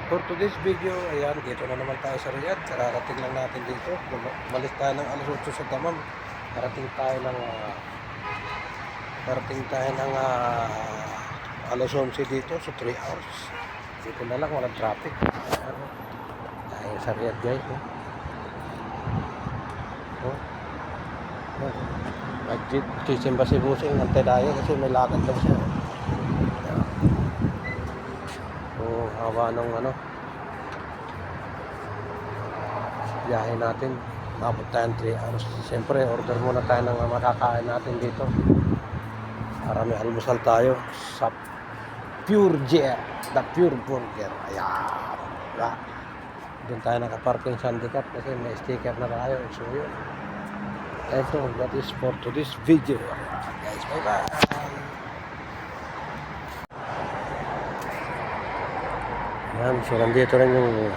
For today's video, ayan, dito na naman tayo sa Riyadh. Kararating lang natin dito. Umalis tayo ng alas 8 sa Dammam. Karating tayo ng alas 11 dito, so 3 hours. Dito na lang, walang traffic. Tayo sa Riyadh, guys. Nagsisimba si Busing, antay tayo kasi may lakad daw siya. Hawa nung biyahe natin, mabot tayo 3 hours. Siyempre order muna tayo ng makakain natin dito para may almusal tayo sa Pure Jet, the Pure Burger. Ayan, diba? Doon tayo nakaparking sa handicap kasi may sticker na tayo. So yun, ito, that is for today's video. Guys, bye bye. Yan, so nandito rin yung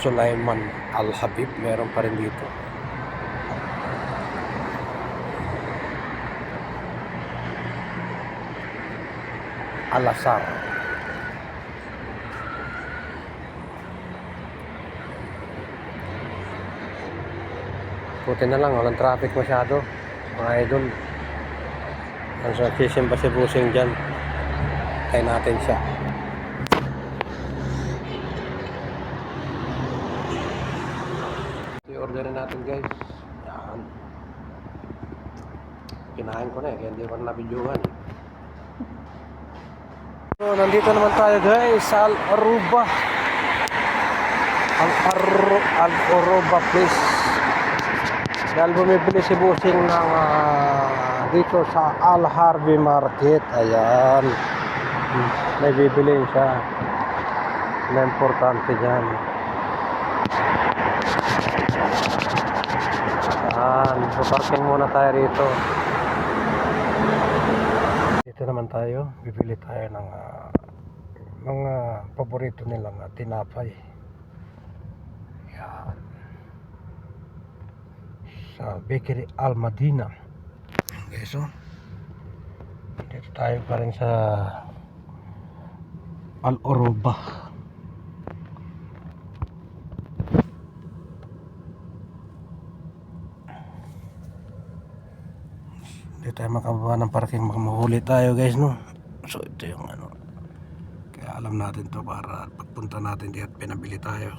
Sulaiman Al-Habib, meron pa rin dito. Al-Azhar. Puti na lang, walang traffic masyado, mga idol. Ang nagsisimba si Busing dyan, kaya natin siya. I-orderin natin, guys. Yan. Kinain ko na kaya hindi ko na nabidyohan. So, nandito naman tayo, guys, sa Al-Aruba. Al-Aruba place. Dahil bumibili si Busing ng dito sa Al-Harbi Market. Ayan. May bibilin siya. Na importante dyan. So parking muna tayo rito. Dito naman tayo, bibili tayo ng mga paborito nilang tinapay. Yan. Sa Bakery Al Madina. Okay, so dito tayo pa rin sa Al-Aruba. Dito tayo makababa ng parking, makamahuli tayo, guys, no. So ito yung kaya alam natin to para pagpunta natin diyan pinabili tayo.